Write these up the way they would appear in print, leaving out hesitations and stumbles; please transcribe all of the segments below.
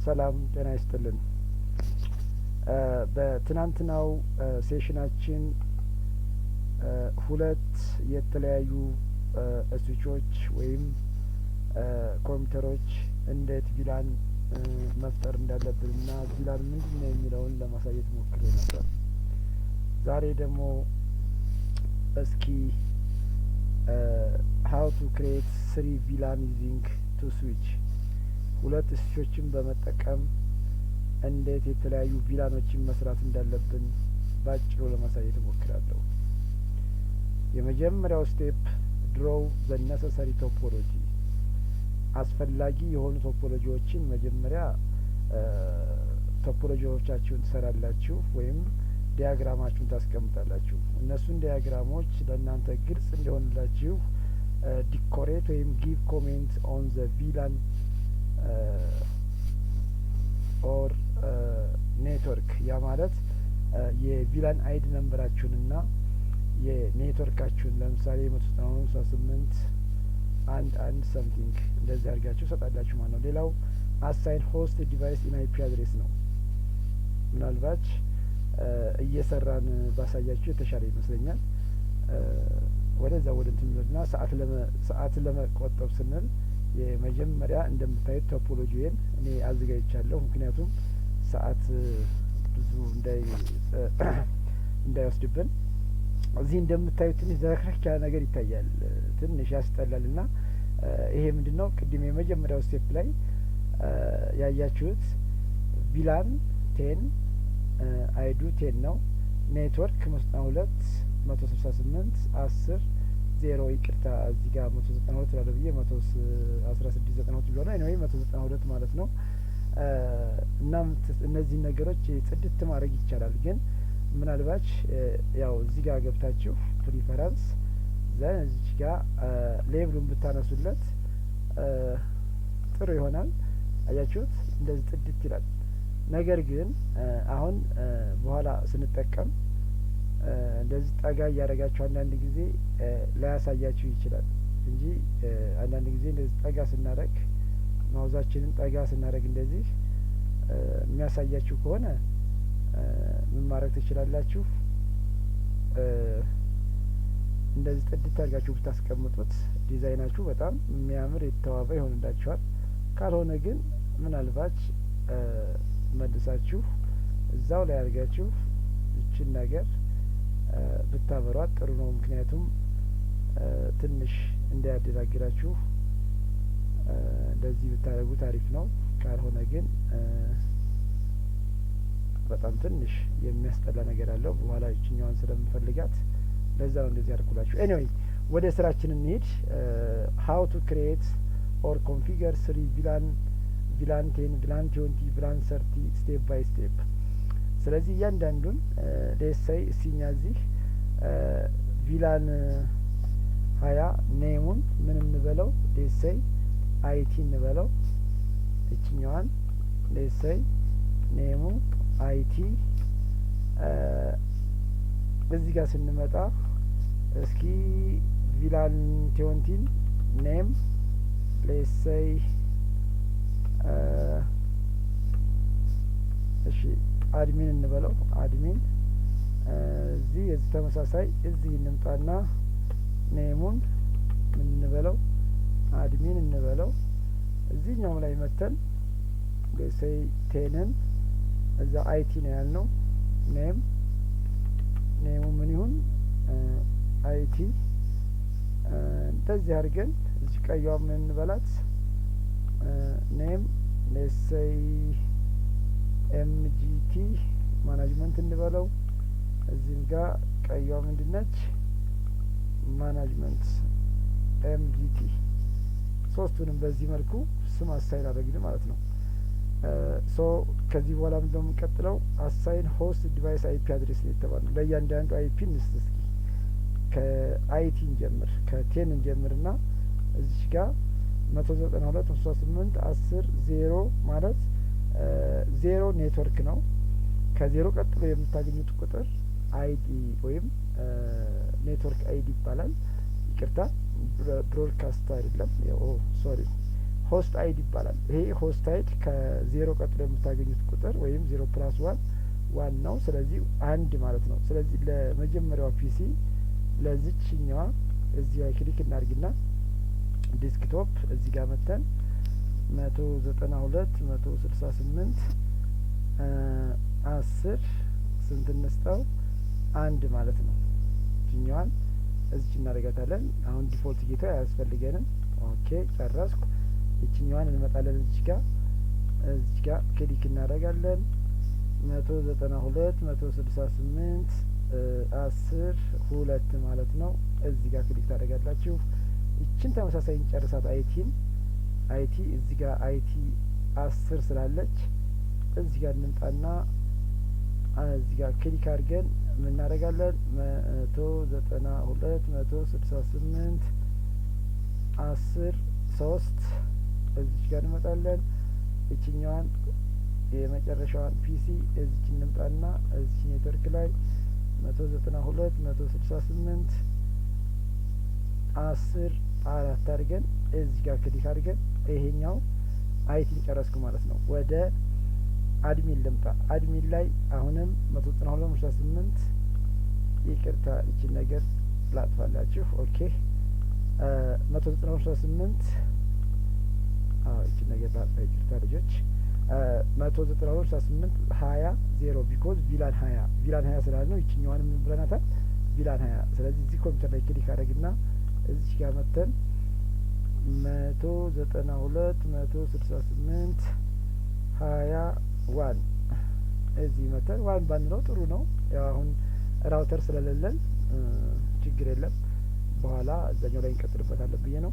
ሰላም ጤና ይስጥልን። በትናንትናው ሴሽናችን ሁለት የተለያዩ ስዊቾች ወይም ኮምፒውተሮች እንዴት ቪላን መፍጠር እንዳለብንና ቪላን ምንድነው የሚለውን ለማሳየት ሞክሬ ነበር። ዛሬ ደግሞ እስኪ ሀው ቱ ክሬት 3 ቪላን ዩዚንግ 2 ስዊች ሁለት ስዊቾችን በመጠቀም እንዴት የተለያዩ ቪላኖችን መስራት እንዳለብን ባጭሩ ለማሳየት እሞክራለሁ። የመጀመሪያው ስቴፕ ድሮው ዘ ነሰሰሪ ቶፖሎጂ፣ አስፈላጊ የሆኑ ቶፖሎጂዎችን መጀመሪያ ቶፖሎጂዎቻችሁን ትሰራላችሁ ወይም ዲያግራማችሁን ታስቀምጣላችሁ። እነሱን ዲያግራሞች ለእናንተ ግልጽ እንዲሆንላችሁ ዲኮሬት ወይም ጊቭ ኮሜንት ኦን ዘ ቪላን ኦር ኔትወርክ፣ ያ ማለት የቪላን አይዲ ነምበራችሁንና የኔትወርካችሁን ለምሳሌ 198 1 ሰምቲንግ እንደዚህ አድርጋችሁ ሰጣላችሁ ማለት ነው። ሌላው አሳይን ሆስት ዲቫይስ ኢን አይፒ አድሬስ ነው። ምናልባት እየሰራን ባሳያችሁ የተሻለ ይመስለኛል። ወደዛ ወደ እንትንና ሰዓትን ለመቆጠብ ስንል የመጀመሪያ እንደምታዩት ቶፖሎጂን እኔ አዘጋጅቻለሁ። ምክንያቱም ሰዓት ብዙ እንዳይወስድብን። እዚህ እንደምታዩት ትንሽ ዘረክረክ ያለ ነገር ይታያል፣ ትንሽ ያስጠላል። እና ይሄ ምንድነው? ቅድም የመጀመሪያው ስቴፕ ላይ ያያችሁት ቪላን 10 አይዱ 10 ነው። ኔትወርክ 192 168 10 0 ይቅርታ፣ እዚህ ጋር 192 ላለ ብዬ 11692 ቢሆን ነው 192 ማለት ነው። እና እነዚህ ነገሮች ጽድት ማድረግ ይቻላል። ግን ምናልባት ያው እዚህ ጋር ገብታችሁ ፕሪፈረንስ ዘን እዚህ ጋር ሌብሉን ብታነሱለት ጥሩ ይሆናል። አያችሁት? እንደዚህ ጽድት ይላል። ነገር ግን አሁን በኋላ ስንጠቀም እንደዚህ ጠጋ እያደረጋችሁ አንዳንድ ጊዜ ላያሳያችሁ ይችላል እንጂ አንዳንድ ጊዜ እንደዚህ ጠጋ ስናደርግ ማውዛችንን ጠጋ ስናደርግ እንደዚህ የሚያሳያችሁ ከሆነ ምን ማድረግ ትችላላችሁ? እንደዚህ ጥድት አድርጋችሁ ብታስቀምጡት ዲዛይናችሁ በጣም የሚያምር የተዋበ ይሆንላችኋል። ካልሆነ ግን ምናልባት መልሳችሁ እዛው ላይ አድርጋችሁ ይችን ነገር ብታበሯት ጥሩ ነው። ምክንያቱም ትንሽ እንዳያደናግራችሁ እንደዚህ ብታደርጉት አሪፍ ነው። ካልሆነ ግን በጣም ትንሽ የሚያስጠላ ነገር አለው። በኋላ ይችኛዋን ስለምፈልጋት ለዛ ነው እንደዚህ ያደርኩላችሁ። ኤኒዌይ ወደ ስራችን እንሂድ። ሀው ቱ ክሬት ኦር ኮንፊገር 3 ቪላን 10 ቪላን 20 ቪላን 30 ስቴፕ ባይ ስቴፕ። ስለዚህ እያንዳንዱን ሌሳይ እስኛ እዚህ ቪላን 20 ኔሙን ምን እንበለው? ሌሳይ አይቲ እንበለው። እችኛዋን ሌሳይ ኔሙ አይቲ። እዚህ ጋር ስንመጣ እስኪ ቪላን 20 ኔም ሌሳይ እሺ አድሚን እንበለው። አድሚን እዚህ የዚህ ተመሳሳይ እዚህ እንምጣና ኔሙን ምን እንበለው? አድሚን እንበለው። እዚህኛውም ላይ መተን ሌሳይ 10ን እዛ አይቲ ነው ያልነው። ኔሙ ምን ይሁን? አይቲ። እንደዚህ አድርገን እዚህ ቀይዋ ምን እንበላት? ኔም ሌሳይ ኤምጂቲ ማናጅመንት እንበለው። እዚህም ጋር ቀይዋ ምንድነች? ማናጅመንት ኤምጂቲ። ሶስቱንም በዚህ መልኩ ስም አሳይን አደረግን ማለት ነው። ሶ ከዚህ በኋላ ምንድነው የምንቀጥለው? አሳይን ሆስት ዲቫይስ አይፒ አድሬስ ነው የተባለው። ለእያንዳንዱ አይፒ እንስጥ እስኪ። ከአይቲ እንጀምር፣ ከ10 እንጀምርና እዚህ ጋር 192 168 10 0 ማለት 0 ኔትወርክ ነው። ከዜሮ ቀጥሎ የምታገኙት ቁጥር አይዲ ወይም ኔትወርክ አይዲ ይባላል። ይቅርታ ብሮድካስት አይደለም። ሶሪ ሆስት አይዲ ይባላል። ይሄ ሆስት አይዲ ከዜሮ ቀጥሎ የምታገኙት ቁጥር ወይም 0+1 ዋን ነው። ስለዚህ አንድ ማለት ነው። ስለዚህ ለመጀመሪያዋ ፒሲ ለዚችኛዋ እዚህ ላይ ክሊክ እናድርግና ዴስክቶፕ እዚህ ጋር መተን 192.168 10 ስንት እንስጠው? አንድ ማለት ነው። ይችኛዋን እዚች እናደርጋታለን። አሁን ዲፎልት ጌታ አያስፈልገንም። ኦኬ ጨረስኩ። ይችኛዋን እንመጣለን እዚች ጋር ክሊክ እናደርጋለን። 192.168 10 2 ማለት ነው። እዚህ ጋር ክሊክ ታደርጋላችሁ። ይችን ተመሳሳይ እንጨርሳት። አይቲ እዚህ ጋር አይቲ 10 ስላለች እዚህ ጋር እንምጣና እዚህ ጋር ክሊክ አድርገን ምን እናደርጋለን? 192.168 10 3 እዚች ጋር እንመጣለን። እችኛዋን የመጨረሻዋን ፒሲ እዚች እንምጣና እዚች ኔትወርክ ላይ 192.168 10 4 አድርገን እዚህ ጋር ክሊክ አድርገን ይሄኛው አይቲን ጨረስኩ ማለት ነው። ወደ አድሚን ልምጣ። አድሚን ላይ አሁንም 192.168 ይቅርታ ይችን ነገር ላጥፋላችሁ። ኦኬ 192.168 ይችን ነገር ላጥፋ። ይቅርታ ልጆች 192.168 20 0 ቢኮዝ ቪላን 20 ስላለ ነው። ይችኛዋን ምን ብለናታል? ቪላን 20። ስለዚህ እዚህ ኮምፒውተር ላይ ክሊክ አደረግና እዚህ ጋር መተን 192.168 21 እዚህ መተን ዋን ባንለው ጥሩ ነው። ያው አሁን ራውተር ስለሌለን ችግር የለም። በኋላ እዛኛው ላይ እንቀጥልበታለን ብዬ ነው።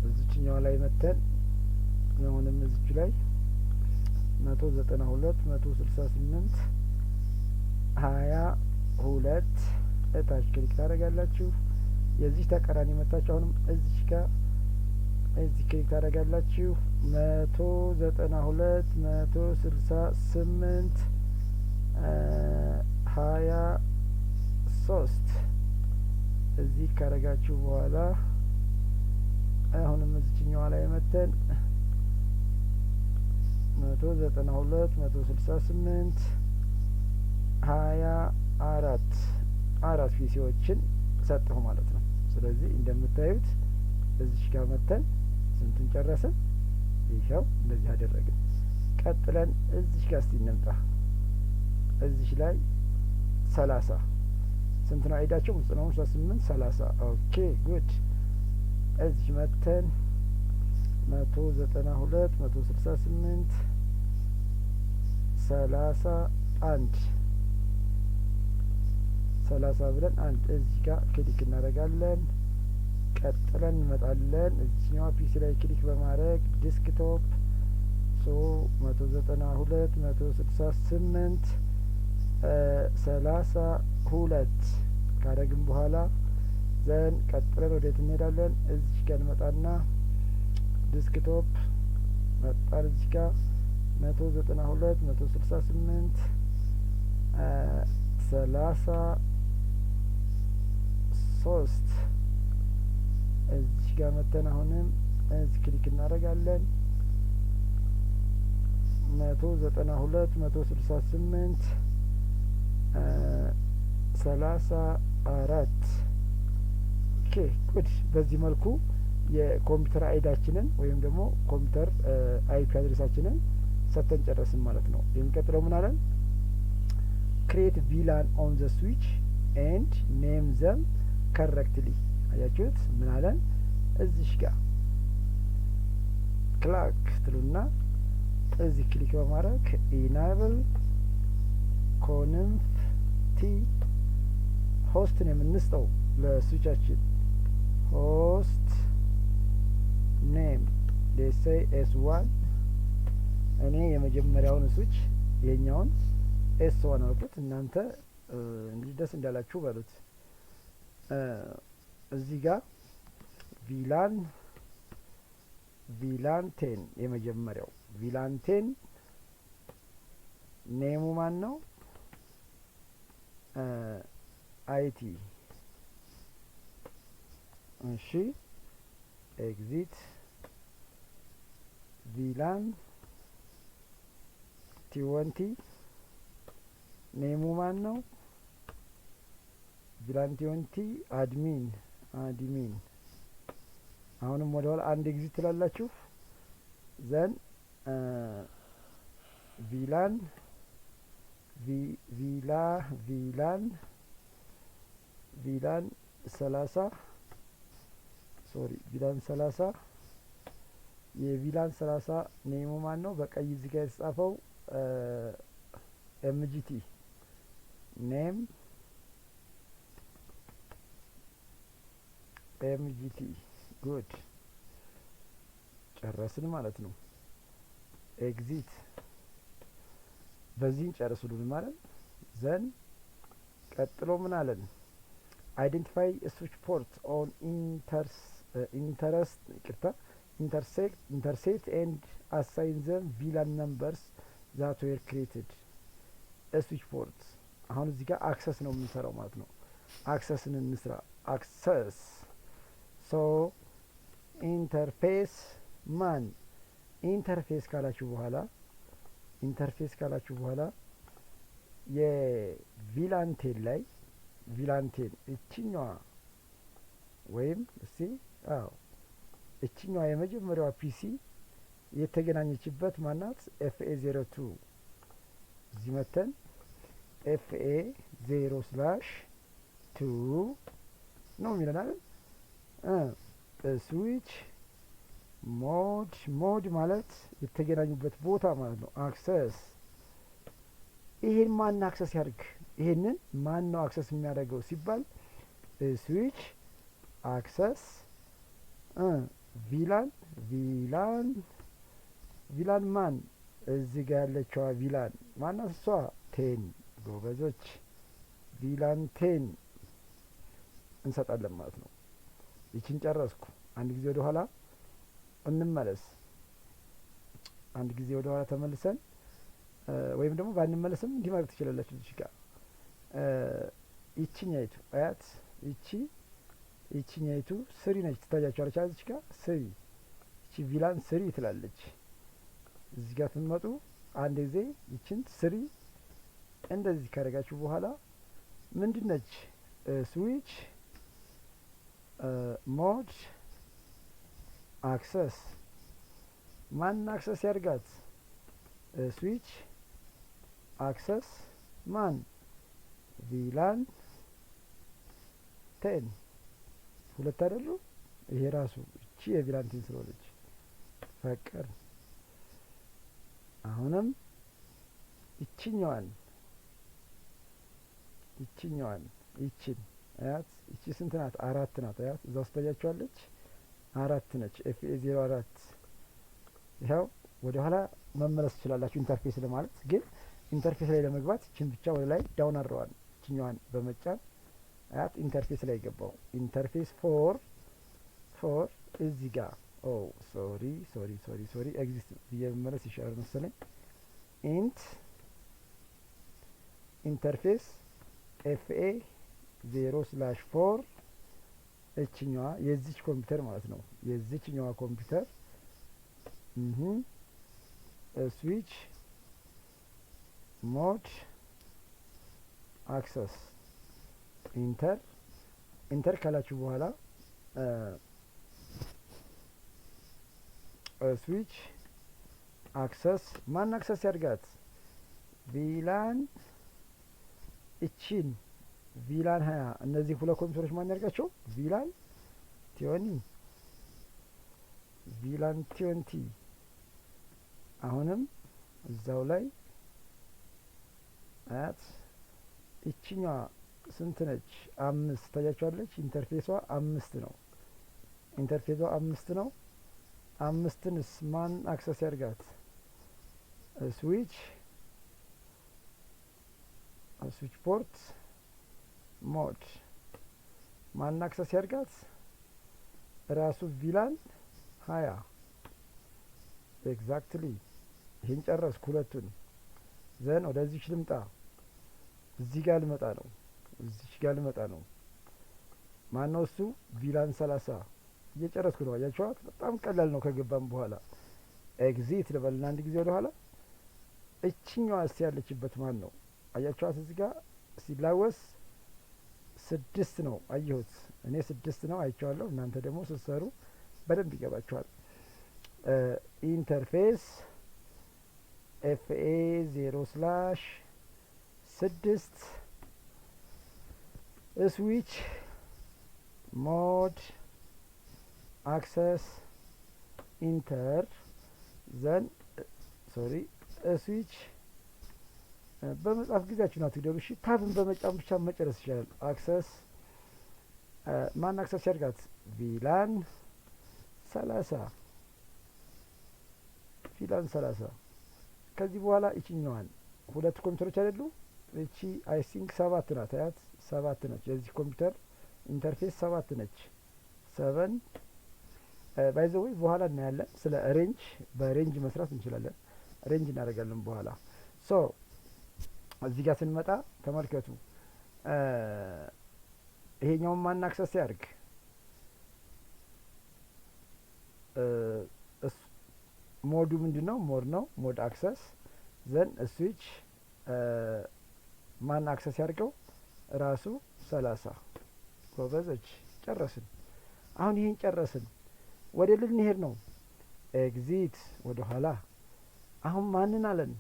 እዚችኛው ላይ መተን አሁንም እዚች ላይ 192.168 22 እታች ክሊክ ታደርጋላችሁ። የዚህ ተቃራኒ መታችሁ አሁንም እዚች ጋር እዚህ ክሊክ ታደርጋላችሁ። 192.168 23 እዚህ ካደረጋችሁ በኋላ አሁንም እዚችኛዋ ላይ መተን 192.168 24 አራት ፒሲዎችን ሰጠሁ ማለት ነው። ስለዚህ እንደምታዩት እዚች ጋር መተን ስንቱን ጨረስን? ይኸው እንደዚህ አደረግን። ቀጥለን እዚች ጋር እስቲ እንምጣ። እዚች ላይ 30 ስንት ነው አይዳቸው? 192.168 30 ኦኬ ጉድ። እዚች መተን 192.168 31 30 ብለን አንድ እዚህ ጋር ክሊክ እናደርጋለን። ቀጥለን እንመጣለን እዚህኛዋ ፒሲ ላይ ክሊክ በማድረግ ዲስክቶፕ 192.168 32 ካደረግን በኋላ ዘን ቀጥለን ወዴት እንሄዳለን? እዚህ ጋር እንመጣና ዲስክቶፕ መጣን። እዚህ ጋር 192.168 33 እዚህ ጋር መተን አሁንም እዚህ ክሊክ እናደርጋለን። 192.168 34 ኦኬ ጉድ። በዚህ መልኩ የኮምፒውተር አይዳችንን ወይም ደግሞ ኮምፒውተር አይፒ አድሬሳችንን ሰተን ጨረስን ማለት ነው። የሚቀጥለው ምን አለን? ክሬት ቪላን ኦን ዘ ስዊች ኤንድ ኔም ዘም ከረክትሊ። አያችሁት? ምን አለን? እዚሽ ጋር ክላክ ትሉና እዚህ ክሊክ በማድረግ ኢናብል ኮንፍ ቲ ሆስትን የምንስጠው ለስዊቻችን ሆስት ኔም ዴሴይ ኤስ1 እኔ የመጀመሪያውን ስዊች የኛውን ኤስ1 አልኩት። እናንተ እንግዲህ ደስ እንዳላችሁ በሉት። እዚህ ጋር ቪላን 10 የመጀመሪያው ቪላን 10 ኔሙ ማን ነው? አይቲ። እሺ ኤግዚት ቪላን ቲወንቲ ኔሙ ማን ነው? ቪላን ቲወንቲ አድሚን አሁንም ወደ ኋላ አንድ ኤግዚት ትላላችሁ። ዘን ቪላን ቪላን 30 የቪላን 30 ኔሙ ማን ነው? በቀይ እዚህ ጋር የተጻፈው ኤምጂቲ ኔም ኤምጂቲ ጉድ ጨረስን ማለት ነው። ኤግዚት በዚህን ጨርሱልን ማለት ዘን ቀጥሎ ምን አለን? አይዴንቲፋይ ስዊች ፖርት ኦን ኢንተርሴክት ኤንድ አሳይን ዘም ቪላን ነምበርስ ዛት ዌር ክሬትድ ስዊች ፖርት። አሁን እዚህ ጋር አክሰስ ነው የምንሰራው ማለት ነው። አክሰስን እንስራ። አክሰስ ሶ ኢንተርፌስ ማን ኢንተርፌስ ካላችሁ በኋላ የቪላንቴን ላይ ቪላንቴን እችኛዋ ወይም እችኛዋ የመጀመሪያዋ ፒሲ የተገናኘችበት ማናት? ኤፍኤ 02 እዚህ መተን ኤፍኤ 0/2 ነው የሚለናል። ስዊች ሞድ ማለት የተገናኙበት ቦታ ማለት ነው። አክሰስ ይሄን ማን አክሰስ ያድርግ? ይሄንን ማን ነው አክሰስ የሚያደርገው ሲባል ስዊች አክሰስ ቪላን ማን እዚህ ጋር ያለችዋ ቪላን ማናት? እሷ 10 ጎበዞች ቪላን 10 እንሰጣለን ማለት ነው። ይችን ጨረስኩ። አንድ ጊዜ ወደ ኋላ እንመለስ። አንድ ጊዜ ወደ ኋላ ተመልሰን ወይም ደግሞ ባንመለስም እንዲህ ማለት ትችላላችሁ። እዚህ ጋር ይችኛይቱ አያት ይችኛይቱ ስሪ ነች። ትታያችኋለች። እዚህ ጋር ስሪ ይቺ ቪላን ስሪ ትላለች። እዚህ ጋር ትመጡ አንድ ጊዜ ይችን ስሪ እንደዚህ ካደረጋችሁ በኋላ ምንድን ነች? ስዊች ሞድ አክሰስ ማን አክሰስ ያድርጋት? ስዊች አክሰስ ማን ቪላን 10 ሁለት አይደሉ? ይሄ ራሱ እቺ የቪላን 10 ስለሆነች ፈቀር። አሁንም ይችኛዋን ይችን አያት። ይቺ ስንት ናት? 4 ናት። አያት እዛው ስታያችኋለች 4 ነች። ኤፍኤ 04 ይኸው ወደ ኋላ መመለስ ትችላላችሁ። ኢንተርፌስ ለማለት ግን ኢንተርፌስ ላይ ለመግባት ይችን ብቻ ወደ ላይ ዳውን አድርገዋል። ይችኛዋን በመጫን አያት ኢንተርፌስ ላይ ገባው። ኢንተርፌስ ፎር እዚህ ጋር ሶሪ ኤግዚስት ብዬ መመለስ ይሻላል መሰለኝ። ኢንተርፌስ ኤፍኤ 0/4 እችኛዋ የዚች ኮምፒውተር ማለት ነው። የዚችኛዋ ኮምፒውተር ስዊች ሞድ አክሰስ ኢንተር ካላችሁ በኋላ ስዊች አክሰስ ማን አክሰስ ያድርጋት? ቪላን እቺን ቪላን 20 እነዚህ ሁለት ኮምፒውተሮች ማን ያድርጋቸው? ቪላን 20 አሁንም እዛው ላይ አያት እቺኛዋ ስንት ነች? 5 ታያችኋለች። ኢንተርፌሷ 5 ነው። አምስትንስ ማን አክሰስ ያድርጋት? ስዊች ፖርት ሞድ ማን አክሰስ ያድርጋት? ራሱ ቪላን 20 ኤግዛክትሊ። ይህን ጨረስኩ ሁለቱን። ዘን ወደዚች ልምጣ። እዚህ ጋር ልመጣ ነው። ማን ነው እሱ? ቪላን 30 እየጨረስኩ ነው። አያችኋት? በጣም ቀላል ነው። ከገባም በኋላ ኤግዚት ልበልና አንድ ጊዜ ወደ ኋላ። እችኛዋ ያለችበት ማን ነው? አያችኋት? እዚህ ጋር ሲላወስ 6 ነው። አየሁት እኔ 6 ነው አይቼዋለሁ። እናንተ ደግሞ ስትሰሩ በደንብ ይገባችኋል። ኢንተርፌስ ኤፍኤ 0/6 ስዊች ሞድ አክሰስ ኢንተር ዘን ሶሪ ስዊች በመጻፍ ጊዜያችሁን አትግደሉ። እሺ ታብን በመጫን ብቻ መጨረስ ይችላል። አክሰስ ማን አክሰስ ያድርጋት? ቪላን 30 ቪላን 30። ከዚህ በኋላ እቺኛዋን ሁለት ኮምፒውተሮች አይደሉ? እቺ አይ ቲንክ 7 ናት። አያት 7 ነች። የዚህ ኮምፒውተር ኢንተርፌስ 7 ነች። 7 ባይ ዘ ዌይ በኋላ እናያለን። ስለ ሬንጅ በሬንጅ መስራት እንችላለን። ሬንጅ እናደርጋለን በኋላ። ሶ እዚህ ጋር ስንመጣ ተመልከቱ። ይሄኛውን ማን አክሰስ ያድርግ? ሞዱ ምንድነው? ሞድ ነው። ሞድ አክሰስ ዘን ስዊች ማን አክሰስ ያድርገው? ራሱ 30። ጎበዞች ጨረስን። አሁን ይሄን ጨረስን። ወደ ልንሄድ ነው። ኤግዚት ወደ ኋላ። አሁን ማንን አለን?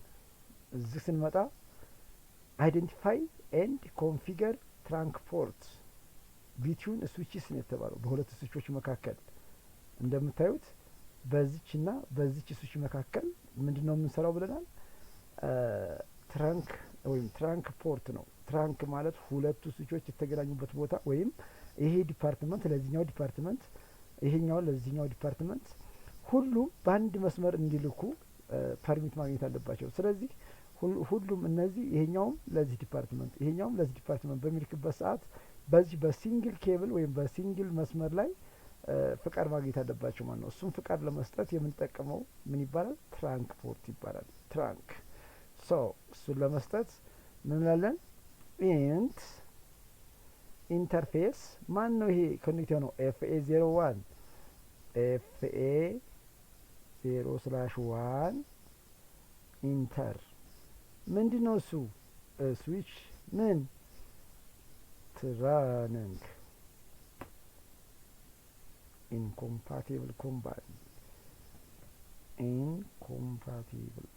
እዚህ ስንመጣ አይዴንቲፋይ ኤንድ ኮንፊገር ትራንክ ፖርት ቢትዊን ስዊችስ ነው የተባለው። በሁለት ስዊቾች መካከል እንደምታዩት በዚችና በዚች ስዊች መካከል ምንድነው የምንሰራው ብለናል? ትራንክ ወይም ትራንክ ፖርት ነው። ትራንክ ማለት ሁለቱ ስዊቾች የተገናኙበት ቦታ ወይም ይሄ ዲፓርትመንት ለዚህኛው ዲፓርትመንት፣ ይሄኛው ለዚህኛው ዲፓርትመንት ሁሉም በአንድ መስመር እንዲልኩ ፐርሚት ማግኘት አለባቸው። ስለዚህ ሁሉም እነዚህ ይሄኛውም ለዚህ ዲፓርትመንት ይሄኛውም ለዚህ ዲፓርትመንት በሚልክበት ሰዓት በዚህ በሲንግል ኬብል ወይም በሲንግል መስመር ላይ ፍቃድ ማግኘት አለባቸው ማለት ነው። እሱም ፍቃድ ለመስጠት የምንጠቀመው ምን ይባላል? ትራንክ ፖርት ይባላል። ትራንክ ሶ እሱን ለመስጠት ምን እንላለን? ኢንት ኢንተርፌስ ማን ነው? ይሄ ኮኔክት ነው። ኤፍኤ 01 ኤፍኤ 0/1 ኢንተር ምንድነው እሱ? ስዊች ምን ትራንክ ኢንኮምፓቲብል ኮምባይን ኢንኮምፓቲብል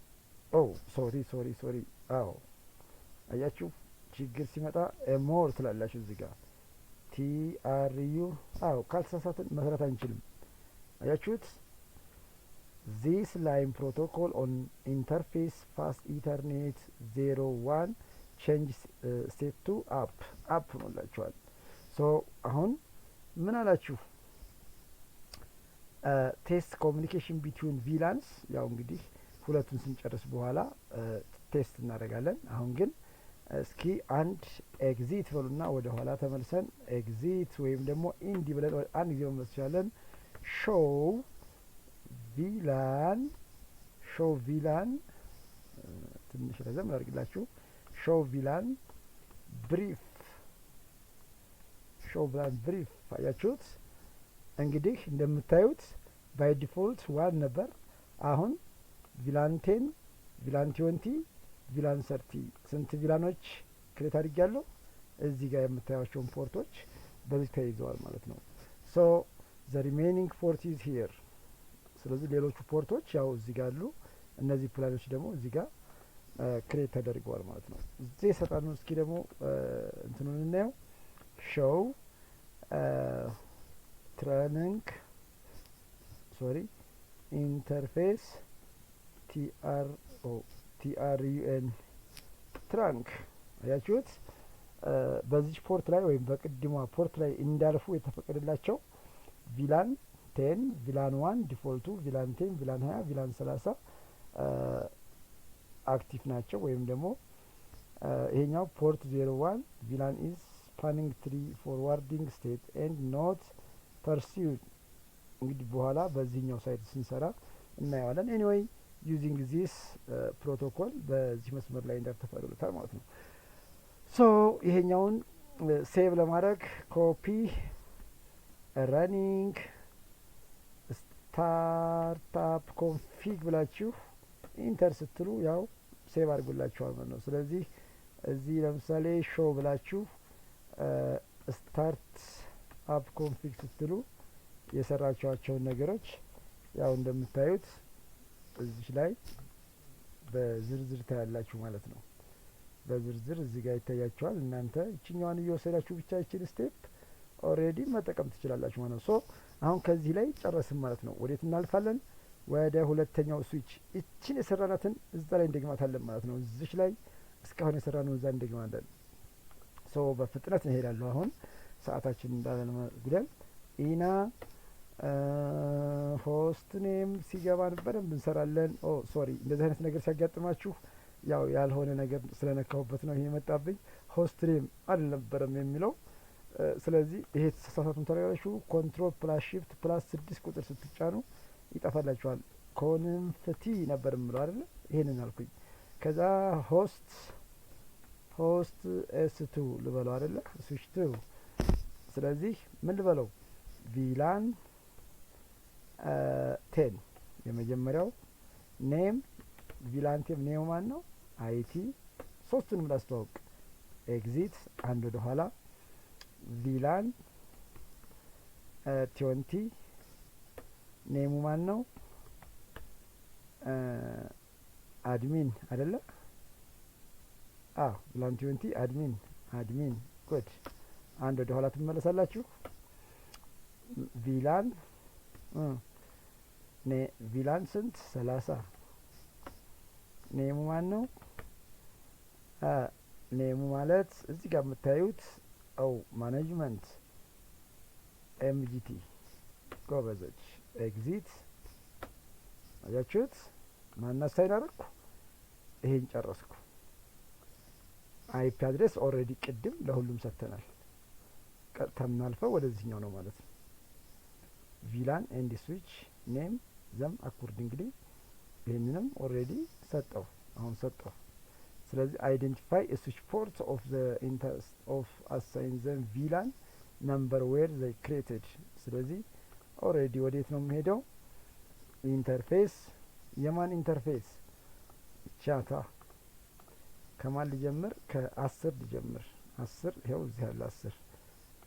ሶሪ አዎ አያችሁ ችግር ሲመጣ ሞር ትላላችሁ እዚህ ጋር ቲአርዩ አዎ ካልተሳሳትን መስራት አንችልም። አያችሁት? ዚስ ላይን ፕሮቶኮል ኦን ኢንተርፌስ ፋስት ኢተርኔት 01 ቼንጅ ስቴት ቱ አፕ ሆኖላችኋል። ሶ አሁን ምን አላችሁ? ቴስት ኮሚኒኬሽን ቢትዊን ቪላንስ ያው እንግዲህ ሁለቱን ስንጨርስ በኋላ ቴስት እናደርጋለን። አሁን ግን እስኪ አንድ ኤግዚት በሉና ወደ ኋላ ተመልሰን ኤግዚት ወይም ደግሞ ኢንዲ ብለን አንድ ጊዜ መመለስ እንችላለን። ሾው ቪላን ትንሽ ረዘም ላድርግላችሁ። ሾው ቪላን ብሪፍ አያችሁት? እንግዲህ እንደምታዩት ባይ ዲፎልት 1 ነበር። አሁን ቪላን 10 ቪላን 20 ቪላን 30 ስንት ቪላኖች ክሬት አድርጊያለሁ? እዚህ ጋር የምታዩቸውን ፖርቶች በዚህ ተይዘዋል ማለት ነው። ሶ ዘ ሪሜኒንግ ፖርት ኢዝ ሂር። ስለዚህ ሌሎቹ ፖርቶች ያው እዚህ ጋር አሉ። እነዚህ ፕላኖች ደግሞ እዚህ ጋር ክሬት ተደርገዋል ማለት ነው። እዚህ ሰጣኑ እስኪ ደግሞ እንትኑን እናየው። ሾው ትራንክ ኢንተርፌስ TRUN ትራንክ አያችሁት? በዚህ ፖርት ላይ ወይም በቅድሟ ፖርት ላይ እንዳልፉ የተፈቀደላቸው ቪላን 10 ቪላን 1 ዲፎልቱ ቪላን 10 ቪላን 20 ቪላን 30 አክቲቭ ናቸው። ወይም ደግሞ ይሄኛው ፖርት 01 ቪላን ኢዝ ስፓኒንግ ትሪ ፎርዋርዲንግ ስቴት ኤንድ ኖት ፐርሲውድ። እንግዲህ በኋላ በዚህኛው ሳይት ስንሰራ እናየዋለን። ኤኒዌይ ዩዚንግ ዚስ ፕሮቶኮል በዚህ መስመር ላይ እንደተፈቀደሉታል ማለት ነው። ሶ ይሄኛውን ሴቭ ለማድረግ ኮፒ ረኒንግ ስታርታፕ ኮንፊግ ብላችሁ ኢንተር ስትሉ ያው ሴቭ አድርጎላችኋል ማለት ነው። ስለዚህ እዚህ ለምሳሌ ሾው ብላችሁ ስታርት አፕ ኮንፊግ ስትሉ የሰራችኋቸውን ነገሮች ያው እንደምታዩት እዚህ ላይ በዝርዝር ታያላችሁ ማለት ነው። በዝርዝር እዚህ ጋር ይታያችኋል። እናንተ እችኛዋን እየወሰዳችሁ ብቻ ይችን ስቴፕ ኦሬዲ መጠቀም ትችላላችሁ ማለት ነው። ሶ አሁን ከዚህ ላይ ጨረስን ማለት ነው። ወዴት እናልፋለን? ወደ ሁለተኛው ስዊች። እችን የሰራናትን እዛ ላይ እንደግማታለን ማለት ነው። እዚች ላይ እስካሁን የሰራነው እዛ እንደግማለን። ሶ በፍጥነት እንሄዳለሁ። አሁን ሰዓታችን እንዳለን ጉዳይ ኢና ሆስት ኔም ሲገባን በደንብ እንሰራለን። ኦ ሶሪ፣ እንደዚህ አይነት ነገር ሲያጋጥማችሁ ያው ያልሆነ ነገር ስለነካሁበት ነው ይሄ የመጣብኝ። ሆስት ኔም አልነበረም የሚለው። ስለዚህ ይሄ ተሳሳቱን ተረጋግጣችሁ ኮንትሮል ፕላስ ሺፍት ፕላስ 6 ቁጥር ስትጫኑ ይጠፋላችኋል። ኮንፍቲ ነበር የምለው አይደለ? ይሄንን አልኩኝ። ከዛ ሆስት ኤስ2 ልበለው አይደለ? ስዊች 2። ስለዚህ ምን ልበለው? ቪላን 10 የመጀመሪያው ኔም ቪላንቴም ኔም ማን ነው? አይቲ። ሶስቱንም ላስተዋውቅ። ኤግዚት አንድ ወደ ኋላ ቪላን 20 ኔሙ ማን ነው? አድሚን አይደለ? ቪላን 20 አድሚን ጉድ። አንድ ወደ ኋላ ትመለሳላችሁ። ቪላን ቪላን ስንት? 30 ኔሙ ማን ነው? ኔሙ ማለት እዚህ ጋር የምታዩት ማኔጅመንት ኤምጂቲ ጎበዞች። ኤግዚት አያችሁት? ማን አሳይን አደረኩ? ይሄን ጨረስኩ። አይፒ አድሬስ ኦልሬዲ ቅድም ለሁሉም ሰጥተናል። ቀጥታ የምናልፈው ወደዚህኛው ነው ማለት ነው። ቪላን ኤንድ ስዊች ኔም ዘም አኮርዲንግሊ ይህንንም ኦልሬዲ ሰጠው። አሁን ሰጠው። ስለዚህ አይዴንቲፋይ ስዊች ፖርት ኦፍ ዘ ኢንተረስት ኦፍ አሳይን ዘም ቪላን ነምበር ዌር ዘ ክሬትድ። ስለዚህ ኦልሬዲ ወዴት ነው የሚሄደው? ኢንተርፌስ። የማን ኢንተርፌስ? ቻታ። ከማን ልጀምር? ከ10 ልጀምር። 10 ይኸው እዚህ ያለ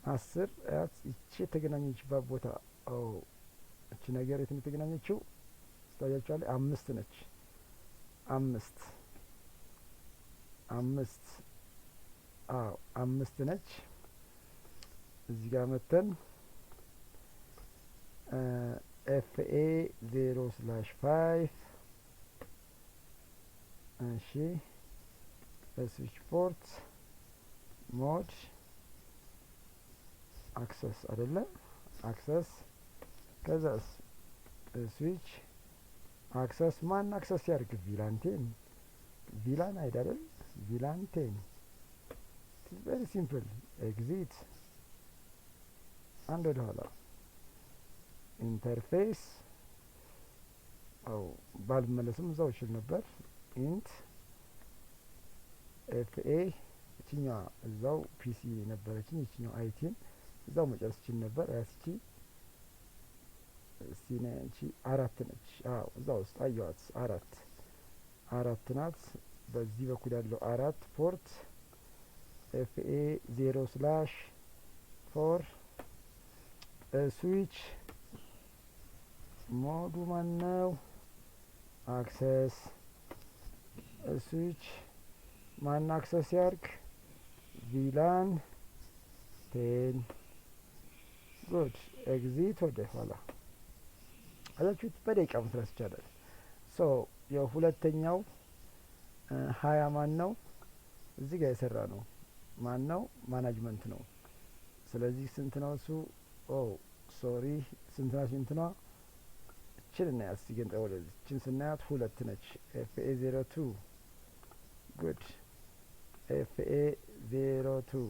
10 ያት እቺ የተገናኘችባት ቦታ እቺ ነገር የት ነው የተገናኘችው? ታያችኋል። 5 ነች። 5 ነች። እዚህ ጋር መተን ኤፍኤ 0/5 እሺ፣ ስዊች ፖርት ሞድ አክሰስ አይደለ? አክሰስ ከዛስ ስዊች አክሰስ ማን አክሰስ ያርግ? ቪላን 10 ቪላን አይደል? ቪላን 10 ኢትስ ቬሪ ሲምፕል። ኤግዚት አንድ ወደ ኋላ ኢንተርፌስ ባልመለስም እዛው ይችል ነበር። ኢንት ኤፍኤ እችኛዋ እዛው ፒሲ ነበረችኝ። እችኛው አይቲን እዛው መጨረስ ይችል ነበር። ያስቺ ሲነቺ 4 ነች። እዛው ውስጥ አየዋት። 4 ናት። በዚህ በኩል ያለው 4 ፖርት ኤፍኤ 0/4 ስዊች ሞዱ ማን ነው? አክሰስ ስዊች ማን አክሰስ ያርግ? ቪላን 10 ጉድ። ኤግዚት ወደ ኋላ አላችሁት። በደቂቃ መስራት ይቻላል። ሶ የሁለተኛው 20 ማን ነው? እዚህ ጋር የሰራ ነው ማን ነው? ማናጅመንት ነው። ስለዚህ ስንት ነው እሱ? ሶሪ ስንት ናት? እንትኗ እችን እናያት እስቲ። ግን ወደዚህ እችን ስናያት 2 ነች። ኤፍኤ 02 ጉድ። ኤፍኤ 02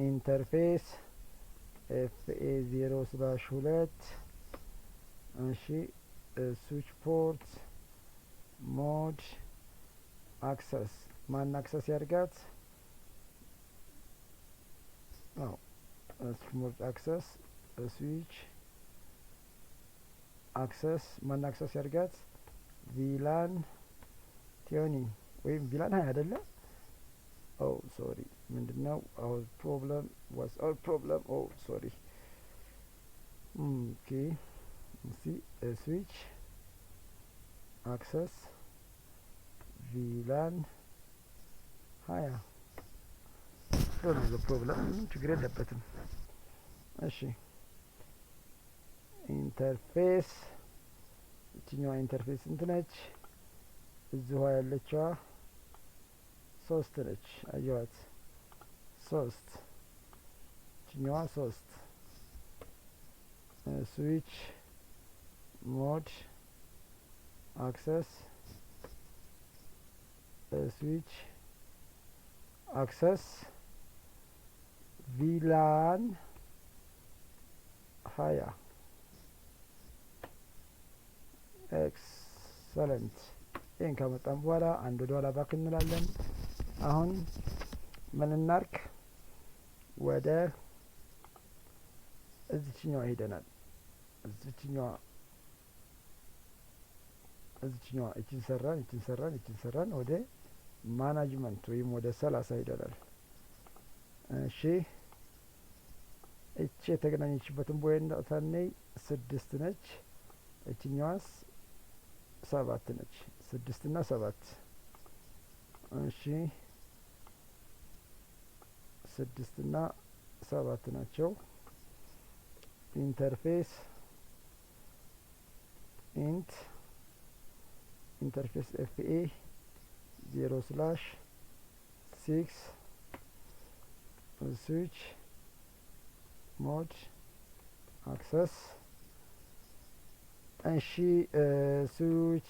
ኢንተርፌስ ኤፍኤ 0/2 እሺ። ስዊች ፖርት ሞድ አክሰስ ማን አክሰስ ያርጋት? ሞድ አክሰስ ስዊች አክሰስ ማን አክሰስ ያርጋት? ቪላን ቲዮኒ ወይም ቪላን 20 አይደለ? ኦ ሶሪ ምንድነው our problem was our problem oh sorry okay see switch access ቪላን 20 ነው the problem ችግር የለበትም። እሺ ኢንተርፌስ እቺኛዋ ኢንተርፌስ እንት ነች? እዚሁ ያለችዋ 3 ነች። አየዋት 3 እቺኛዋ 3 ስዊች ሞድ አክሰስ ስዊች አክሰስ ቪላን 20 ኤክሰለንት። ይህን ካመጣን በኋላ አንድ ወደ ኋላ ባክ እንላለን። አሁን ምን እናርክ? ወደ እዚችኛዋ ሄደናል። እዚችኛዋ እቺን ሰራን ወደ ማናጅመንት ወይም ወደ 30 ሄደናል። እሺ እቺ የተገናኘችበትን ቦታ ነይ 6 ነች። እቺኛዋስ 7 ነች። 6 እና 7 እሺ 6 እና 7 ናቸው። ኢንተርፌስ ኢንተርፌስ ኤፍኤ 0/6 ስዊች ሞድ አክሰስ እሺ ስዊች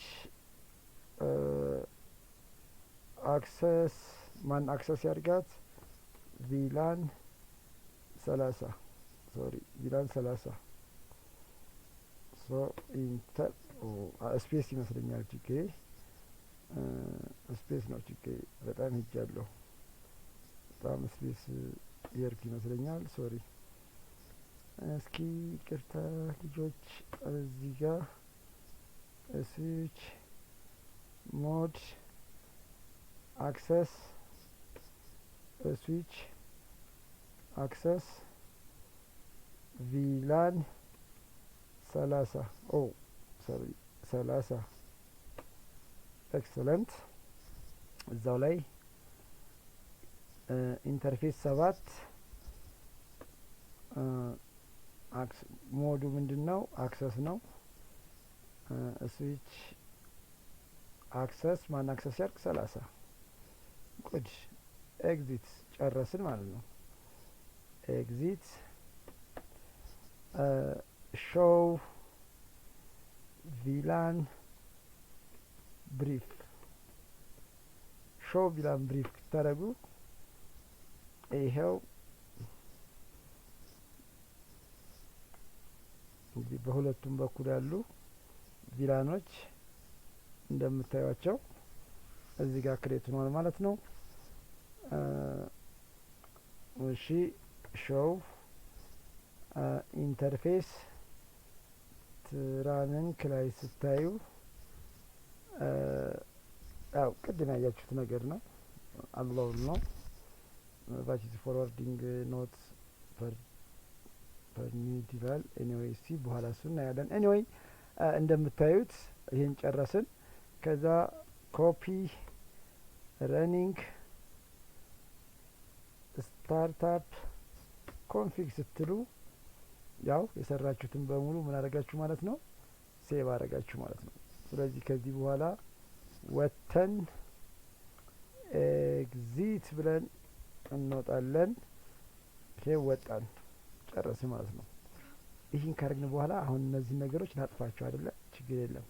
አክሰስ ማን አክሰስ ያርጋት? ቪላን 30 ሶሪ ቪላን 30 ሶ ኢንተር ስፔስ ይመስለኛል ችግሬ ስፔስ ነው ችግሬ። በጣም ሄጃለሁ። በጣም ስፔስ የርክ ይመስለኛል። ሶሪ እስኪ ቅርታ ልጆች። እዚህ ጋር ስዊች ሞድ አክሰስ ስዊች አክሰስ ቪላን 30 ኦ ሶሪ 30 ኤክሰለንት። እዛው ላይ ኢንተርፌስ 7 ሞዱ ምንድነው? አክሰስ ነው። ስዊች አክሰስ ማን አክሰስ ያርክ? 30 ጉድ ኤግዚት ጨረስን ማለት ነው። ኤግዚት ሾው ቪላን ብሪፍ ሾው ቪላን ብሪፍ ታረጉ። ይሄው እንግዲህ በሁለቱም በኩል ያሉ ቪላኖች እንደምታዩቸው እዚህ ጋር ክሬት ሆኗል ማለት ነው። እሺ ሾው ኢንተርፌስ ትራንንክ ላይ ስታዩ ያው ቅድም ያያችሁት ነገር ነው። አላውን ነው ቫይስ ፎርዋርዲንግ ኖት ፐርሚት ይላል። ኤኒዌይ ሲ በኋላ እሱ እናያለን። ኤኒዌይ እንደምታዩት ይሄን ጨረስን። ከዛ ኮፒ ረኒንግ ስታርታፕ ኮንፊግ ስትሉ ያው የሰራችሁትን በሙሉ ምን አረጋችሁ ማለት ነው? ሴቭ አረጋችሁ ማለት ነው። ስለዚህ ከዚህ በኋላ ወተን ኤግዚት ብለን እንወጣለን። ይሄ ወጣን ጨረስን ማለት ነው። ይህን ካረግን በኋላ አሁን እነዚህ ነገሮች ላጥፋቸው አይደለ? ችግር የለም።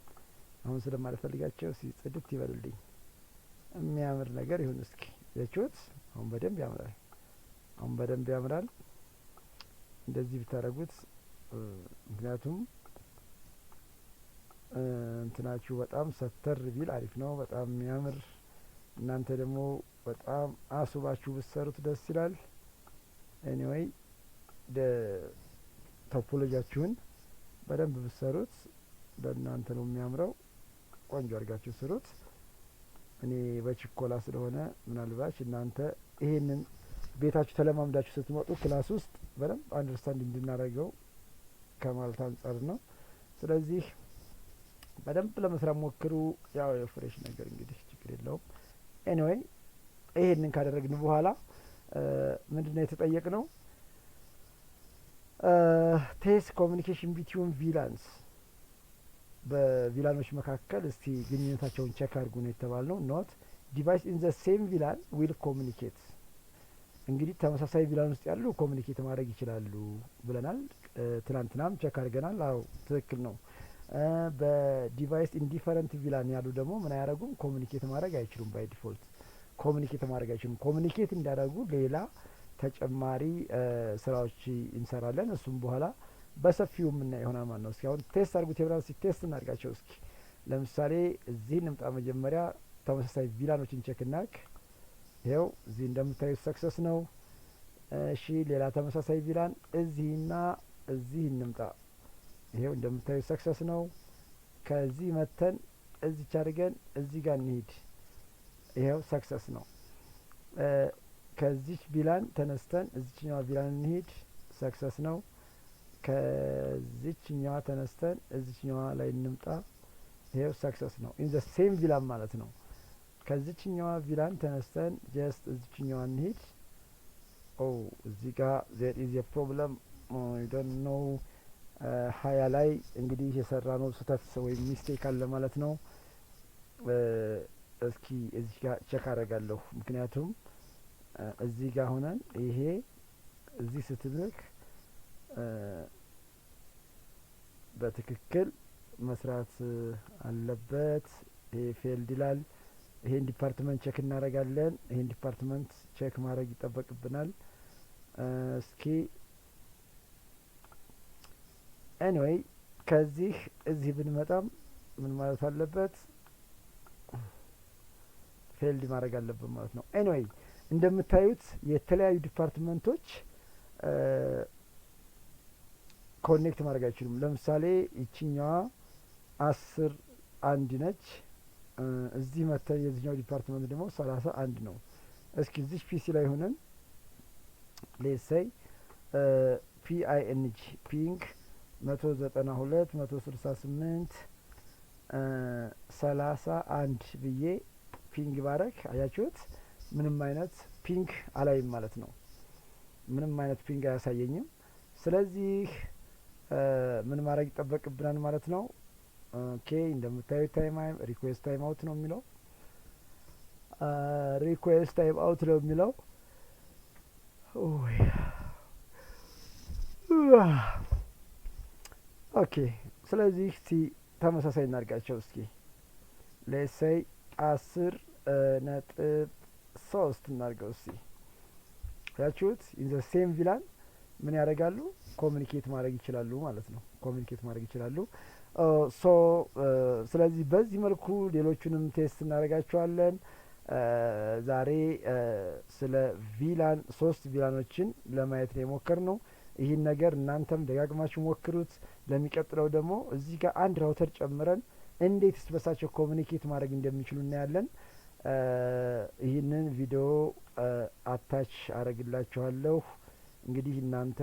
አሁን ስለማልፈልጋቸው ጽድት ይበልልኝ። የሚያምር ነገር ይሁን እስኪ ያችሁት። አሁን በደንብ ያምራል። እንደዚህ ብታረጉት ምክንያቱም እንትናችሁ በጣም ሰተር ቢል አሪፍ ነው። በጣም የሚያምር እናንተ ደግሞ በጣም አሱባችሁ ብትሰሩት ደስ ይላል። ኤኒዌይ ቶፖሎጂያችሁን በደንብ ብትሰሩት ለእናንተ ነው የሚያምረው። ቆንጆ አድርጋችሁ ስሩት። እኔ በችኮላ ስለሆነ ምናልባት እናንተ ይሄንን ቤታችሁ ተለማምዳችሁ ስትመጡ ክላስ ውስጥ በደንብ አንደርስታንድ እንድናደርገው ከማለት አንጻር ነው። ስለዚህ በደንብ ለመስራት ሞክሩ። ያው የፍሬሽ ነገር እንግዲህ ችግር የለውም። ኤኒዌይ ይሄንን ካደረግን በኋላ ምንድነው የተጠየቅነው? ቴስት ኮሚኒኬሽን ቢትዊን ቪላንስ፣ በቪላኖች መካከል እስቲ ግንኙነታቸውን ቼክ አድርጉ ነው የተባልነው። ኖት ዲቫይስ ኢን ዘ ሴም ቪላን ዊል ኮሚኒኬት። እንግዲህ ተመሳሳይ ቪላን ውስጥ ያሉ ኮሚኒኬት ማድረግ ይችላሉ ብለናል። ትናንትናም ቼክ አድርገናል። አዎ ትክክል ነው። በዲቫይስ ኢንዲፈረንት ቪላን ያሉ ደግሞ ምን አያደርጉም? ኮሚኒኬት ማድረግ አይችሉም። ባይ ዲፎልት ኮሚኒኬት ማድረግ አይችሉም። ኮሚኒኬት እንዲያደርጉ ሌላ ተጨማሪ ስራዎች እንሰራለን። እሱም በኋላ በሰፊው የምናየው ይሆናል ማለት ነው። እስኪ አሁን ቴስት አድርጉት የብራን እስኪ ቴስት እናድርጋቸው። እስኪ ለምሳሌ እዚህ እንምጣ። መጀመሪያ ተመሳሳይ ቪላኖችን ቼክ እናድርግ። ይኸው እዚህ እንደምታዩት ሰክሰስ ነው። እሺ ሌላ ተመሳሳይ ቪላን እዚህና እዚህ እንምጣ። ይሄው እንደምታዩት ሰክሰስ ነው። ከዚህ መተን እዚች አድርገን እዚህ ጋር እንሂድ። ይሄው ሰክሰስ ነው። ከዚች ቪላን ተነስተን እዚችኛዋ ቪላን እንሂድ። ሰክሰስ ነው። ከዚችኛዋ ተነስተን እዚችኛዋ ላይ እንምጣ። ይሄው ሰክሰስ ነው። ኢን ዘ ሴም ቪላን ማለት ነው። ከዚችኛዋ ቪላን ተነስተን ጀስት እዚችኛዋ እንሂድ። ኦ እዚህ ጋር ዜር ኢዝ ኤ ፕሮብለም አይ ዶንት ኖ። 20 ላይ እንግዲህ የሰራ ነው ስህተት ወይም ሚስቴክ አለ ማለት ነው። እስኪ እዚህ ጋር ቼክ አደርጋለሁ። ምክንያቱም እዚህ ጋር ሆነን ይሄ እዚህ ስትልክ በትክክል መስራት አለበት። ይሄ ፌልድ ይላል። ይሄን ዲፓርትመንት ቼክ እናደርጋለን። ይሄን ዲፓርትመንት ቼክ ማድረግ ይጠበቅብናል። እስኪ ኤኒዌይ ከዚህ እዚህ ብንመጣም ምን ማለት አለበት? ፌልድ ማድረግ አለብን ማለት ነው። ኤኒዌይ እንደምታዩት የተለያዩ ዲፓርትመንቶች ኮኔክት ማድረግ አይችሉም። ለምሳሌ ይችኛዋ 10 ነች። እዚህ መተን የዚህኛው ዲፓርትመንት ደግሞ 31 ነው። እስኪ እዚህ ፒሲ ላይ ሆነን ሌትስ ሴይ ፒአይኤንጂ ፒንግ 192 168 31 ብዬ ፒንግ ባረክ አያችሁት? ምንም አይነት ፒንግ አላይም ማለት ነው። ምንም አይነት ፒንግ አያሳየኝም። ስለዚህ ምን ማድረግ ይጠበቅብናል ማለት ነው። ኦኬ እንደምታዩት ታይም ሪኩዌስት ታይም አውት ነው የሚለው። ሪኩዌስት ታይም አውት ነው የሚለው። ኦኬ ስለዚህ እስቲ ተመሳሳይ እናድርጋቸው። እስኪ ሌትስ ሴይ 10.3 እናድርገው። እስቲ ያችሁት ኢን ዘ ሴም ቪላን ምን ያደርጋሉ? ኮሚኒኬት ማድረግ ይችላሉ ማለት ነው። ኮሚኒኬት ማድረግ ይችላሉ። ስለዚህ በዚህ መልኩ ሌሎቹንም ቴስት እናደርጋቸዋለን። ዛሬ ስለ ቪላን 3 ቪላኖችን ለማየት ነው የሞከርነው። ይህን ነገር እናንተም ደጋግማችሁ ሞክሩት። ለሚቀጥለው ደግሞ እዚህ ጋር አንድ ራውተር ጨምረን እንዴት ስበሳቸው ኮሚኒኬት ማድረግ እንደሚችሉ እናያለን። ይህንን ቪዲዮ አታች አረግላችኋለሁ። እንግዲህ እናንተ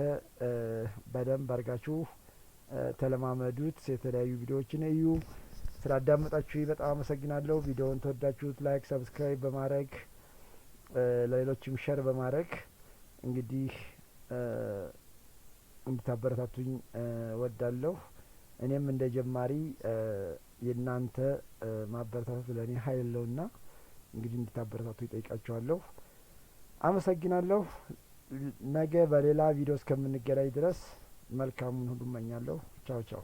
በደንብ አርጋችሁ ተለማመዱት። የተለያዩ ቪዲዮዎችን እዩ። ስላዳመጣችሁ በጣም አመሰግናለሁ። ቪዲዮውን ተወዳችሁት ላይክ፣ ሰብስክራይብ በማድረግ ለሌሎችም ሸር በማድረግ እንግዲህ እንድታበረታቱኝ ወዳለሁ። እኔም እንደ ጀማሪ የእናንተ ማበረታታት ለእኔ ኃይል ነውና እንግዲህ እንድታበረታቱ ይጠይቃችኋለሁ። አመሰግናለሁ። ነገ በሌላ ቪዲዮ እስከምንገናኝ ድረስ መልካሙን ሁሉ እመኛለሁ። ቻው ቻው።